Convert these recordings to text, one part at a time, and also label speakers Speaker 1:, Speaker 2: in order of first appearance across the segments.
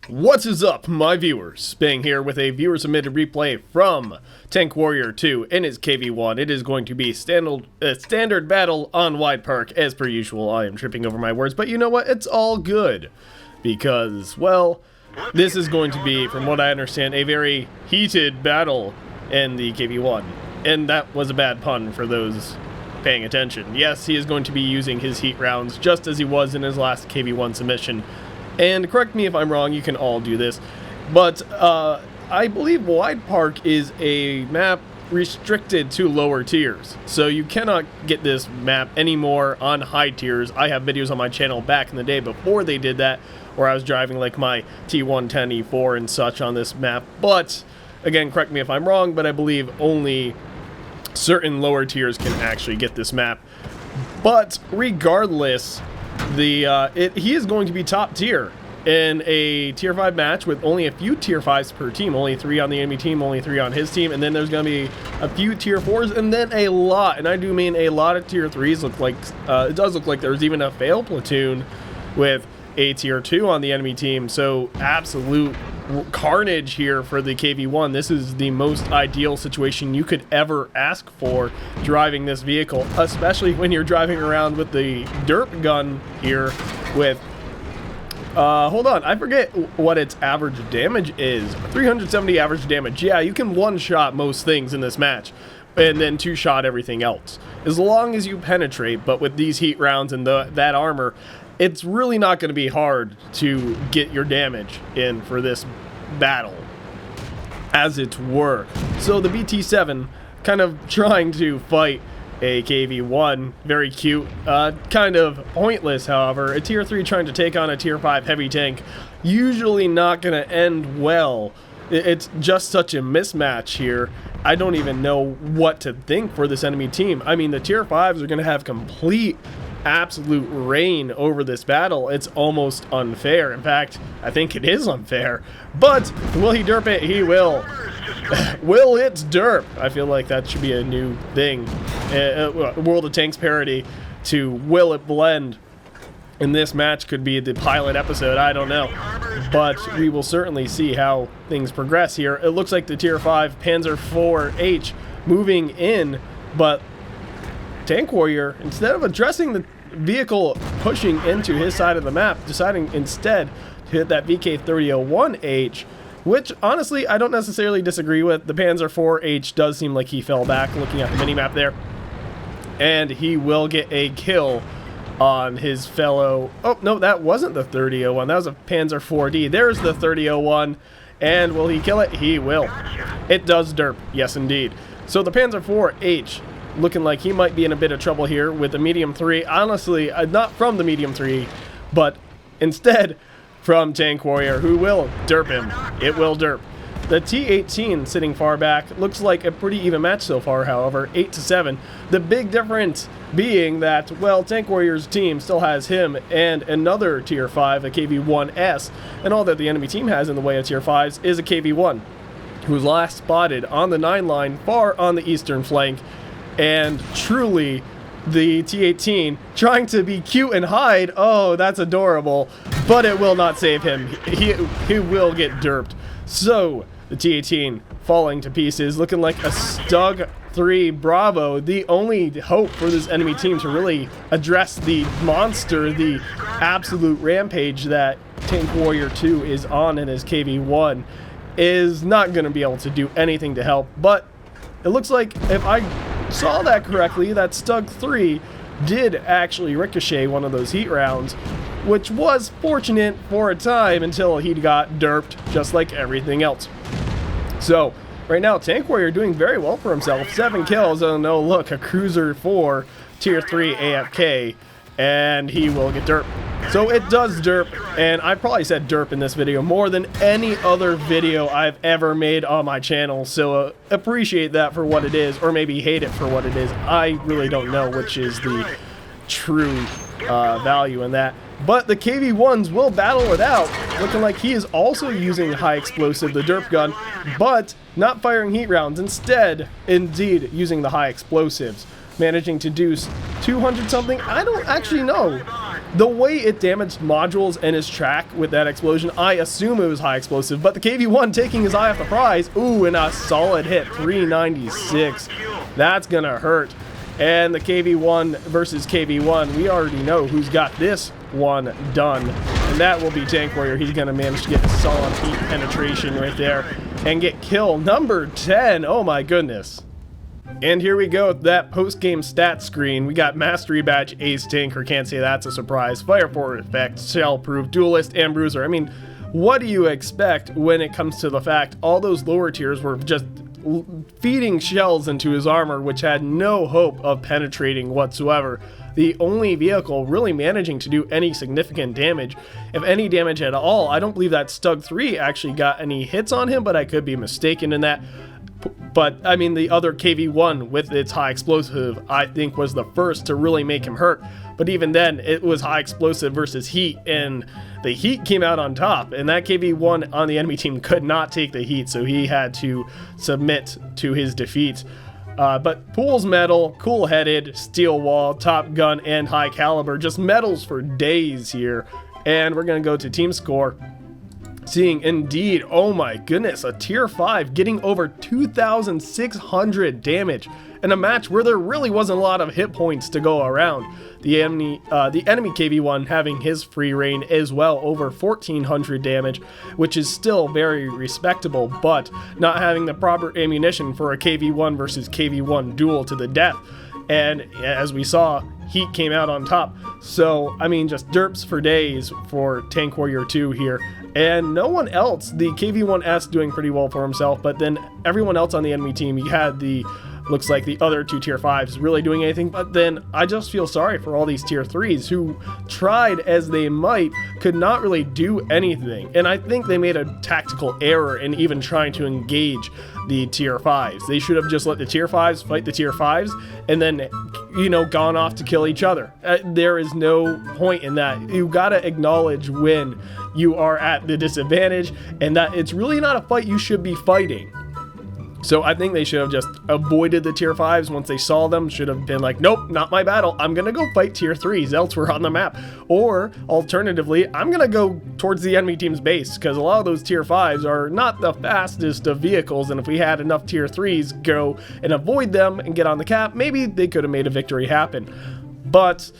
Speaker 1: What is up, my viewers? Spang here with a viewer-submitted replay from Tank Warrior 2 in his KV-1. It is going to be standard battle on Wide Park, as per usual. I am tripping over my words, but you know what? It's all good. Because, well, this is going to be, from what I understand, a very heated battle in the KV-1. And that was a bad pun for those paying attention. Yes, he is going to be using his heat rounds, just as he was in his last KV-1 submission. And correct me if I'm wrong, you can all do this, but I believe Wide Park is a map restricted to lower tiers, so you cannot get this map anymore on high tiers. I have videos on my channel back in the day before they did that, where I was driving like my T110 E4 and such on this map, but again, correct me if I'm wrong, but I believe only certain lower tiers can actually get this map. But regardless, he is going to be top tier in a tier 5 match with only a few tier 5s per team, only 3 on the enemy team, only 3 on his team, and then there's going to be a few tier 4s, and then a lot, and I do mean a lot of tier 3s. Look like it does look like there's even a fail platoon with a tier 2 on the enemy team, so absolute carnage here for the KV-1. This is the most ideal situation you could ever ask for driving this vehicle, especially when you're driving around with the Derp gun here with hold on, I forget what its average damage is. 370 average damage. Yeah, you can one-shot most things in this match and then two-shot everything else, as long as you penetrate. But with these heat rounds and that armor, it's really not going to be hard to get your damage in for this battle, as it were. So the BT-7 kind of trying to fight a KV-1, very cute, kind of pointless, however. A tier 3 trying to take on a tier 5 heavy tank, usually not going to end well. It's just such a mismatch here. I don't even know what to think for this enemy team. I mean, the tier 5s are going to have complete absolute reign over this battle. It's almost unfair. In fact, I think it is unfair. But will he derp it? He will. Will it derp? I feel like that should be a new thing. World of Tanks parody to will it blend. And this match could be the pilot episode. I don't know. But we will certainly see how things progress here. It looks like the tier 5 Panzer IV-H moving in, but Tank Warrior, instead of addressing the vehicle pushing into his side of the map, deciding instead to hit that VK-3001H, which honestly I don't necessarily disagree with. The Panzer IV-H does seem like he fell back looking at the minimap there, and he will get a kill on his fellow. Oh no, that wasn't the 3001, that was a Panzer IV-D. There's the 3001, and will he kill it? He will. It does derp, yes indeed. So the Panzer IV-H looking like he might be in a bit of trouble here with the medium 3. Honestly, not from the medium 3, but instead from Tank Warrior, who will derp him. It will derp. The T-18 sitting far back looks like a pretty even match so far, however, 8-7. The big difference being that, well, Tank Warrior's team still has him and another tier 5, a KV-1S, and all that the enemy team has in the way of tier 5s is a KV-1, who's last spotted on the 9 line, far on the eastern flank. And truly, the T-18 trying to be cute and hide. Oh, that's adorable. But it will not save him. He will get derped. So, the T-18 falling to pieces, looking like a Stug 3 Bravo. The only hope for this enemy team to really address the monster, the absolute rampage that Tank Warrior 2 is on in his KV-1, is not going to be able to do anything to help. But it looks like, if I saw that correctly, that Stug 3 did actually ricochet one of those heat rounds, which was fortunate for a time until he got derped just like everything else. So right now Tank Warrior doing very well for himself. 7 kills. Oh no, look, a Cruiser 4 tier 3 AFK, and he will get derped. So it does derp, and I probably said derp in this video more than any other video I've ever made on my channel, so appreciate that for what it is, or maybe hate it for what it is. I really don't know which is the true value in that. But the KV-1s will battle it out, looking like he is also using high explosive, the derp gun, but not firing heat rounds. Instead, indeed, using the high explosives, managing to do 200 something. I don't actually know. The way it damaged modules and his track with that explosion, I assume it was high explosive, but the KV-1 taking his eye off the prize. Ooh, and a solid hit, 396. That's gonna hurt. And the KV-1 versus KV-1, we already know who's got this one done. And that will be Tank Warrior. He's gonna manage to get a solid heat penetration right there and get kill number 10. Oh my goodness. And here we go with that post-game stats screen. We got Mastery Badge, Ace Tanker, can't say that's a surprise. Fire Forward Effect, Shell-Proof, Duelist, and Bruiser. I mean, what do you expect when it comes to the fact all those lower tiers were just feeding shells into his armor, which had no hope of penetrating whatsoever? The only vehicle really managing to do any significant damage, if any damage at all. I don't believe that Stug 3 actually got any hits on him, but I could be mistaken in that. But, I mean, the other KV-1 with its high explosive, I think, was the first to really make him hurt. But even then, it was high explosive versus heat, and the heat came out on top. And that KV-1 on the enemy team could not take the heat, so he had to submit to his defeat. But Pool's medal, cool-headed, steel wall, top gun, and high caliber. Just medals for days here. And we're going to go to team score. Seeing indeed, oh my goodness, a tier 5 getting over 2,600 damage in a match where there really wasn't a lot of hit points to go around. The enemy KV-1 having his free reign as well, over 1,400 damage, which is still very respectable, but not having the proper ammunition for a KV-1 versus KV-1 duel to the death. And as we saw, heat came out on top. So, I mean, just derps for days for Tank Warrior 2 here. And no one else, the KV-1S doing pretty well for himself, but then everyone else on the enemy team, you had looks like the other two tier 5s really doing anything. But then I just feel sorry for all these tier 3s who tried as they might, could not really do anything. And I think they made a tactical error in even trying to engage the tier 5s. They should have just let the tier 5s fight the tier 5s and then, you know, gone off to kill each other. There is no point in that. You gotta acknowledge when you are at the disadvantage and that it's really not a fight you should be fighting. So I think they should have just avoided the tier 5s once they saw them. Should have been like, nope, not my battle. I'm going to go fight tier 3s elsewhere on the map. Or alternatively, I'm going to go towards the enemy team's base, because a lot of those tier 5s are not the fastest of vehicles. And if we had enough tier 3s go and avoid them and get on the cap, maybe they could have made a victory happen. But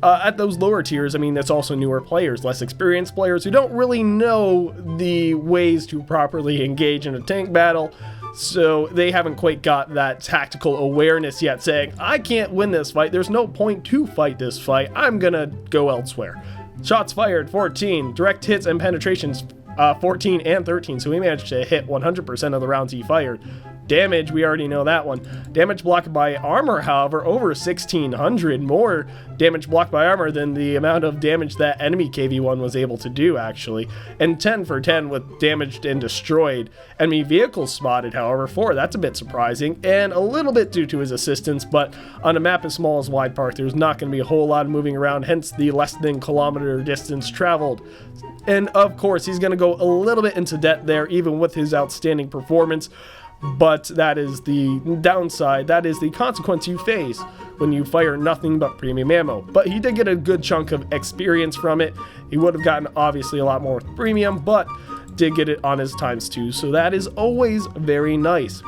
Speaker 1: at those lower tiers, I mean, that's also newer players, less experienced players who don't really know the ways to properly engage in a tank battle. So they haven't quite got that tactical awareness yet, saying, I can't win this fight. There's no point to fight this fight. I'm gonna go elsewhere. Shots fired, 14. Direct hits and penetrations, 14 and 13. So we managed to hit 100% of the rounds he fired. Damage, we already know that one. Damage blocked by armor, however, over 1,600. More damage blocked by armor than the amount of damage that enemy KV-1 was able to do, actually. And 10 for 10 with damaged and destroyed. Enemy vehicles spotted, however, 4. That's a bit surprising, and a little bit due to his assistance, but on a map as small as Wide Park, there's not going to be a whole lot of moving around, hence the less than kilometer distance traveled. And of course, he's going to go a little bit into debt there, even with his outstanding performance. But that is the downside. That is the consequence you face when you fire nothing but premium ammo. But he did get a good chunk of experience from it. He would have gotten obviously a lot more with premium, but did get it on his ×2. So that is always very nice.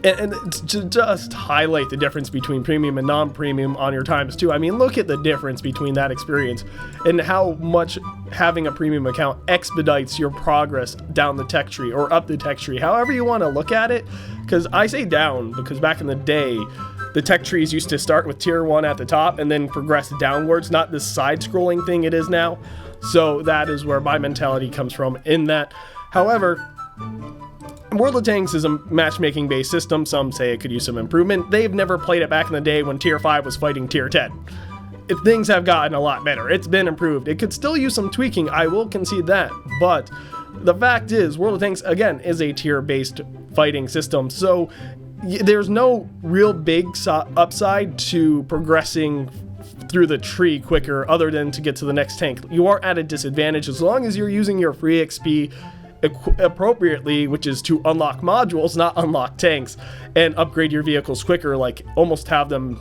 Speaker 1: And to just highlight the difference between premium and non-premium on your ×2, I mean, look at the difference between that experience and how much having a premium account expedites your progress down the tech tree or up the tech tree, however you want to look at it. Because I say down, because back in the day, the tech trees used to start with tier 1 at the top and then progress downwards, not this side-scrolling thing it is now. So that is where my mentality comes from in that. However, World of Tanks is a matchmaking based system. Some say it could use some improvement. They've never played it back in the day when tier 5 was fighting tier 10. If things have gotten a lot better, it's been improved. It could still use some tweaking, I will concede that, but the fact is World of Tanks again is a tier based fighting system, so there's no real big upside to progressing through the tree quicker other than to get to the next tank. You are at a disadvantage as long as you're using your free XP appropriately, which is to unlock modules, not unlock tanks, and upgrade your vehicles quicker, like almost have them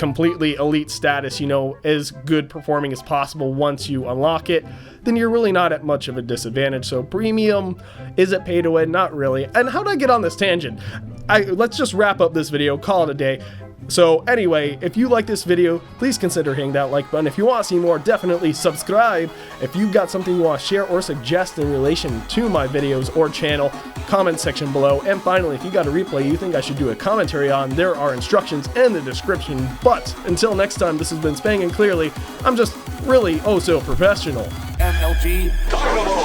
Speaker 1: completely elite status, you know, as good performing as possible once you unlock it, then you're really not at much of a disadvantage. So premium, is it pay to win? Not really. And how did I get on this tangent? Let's just wrap up this video, call it a day. So anyway, if you like this video, please consider hitting that like button. If you want to see more, definitely subscribe. If you've got something you want to share or suggest in relation to my videos or channel, comment section below. And finally, if you got a replay you think I should do a commentary on, there are instructions in the description. But until next time, this has been Spang, and clearly, I'm just really oh so professional.
Speaker 2: MLG.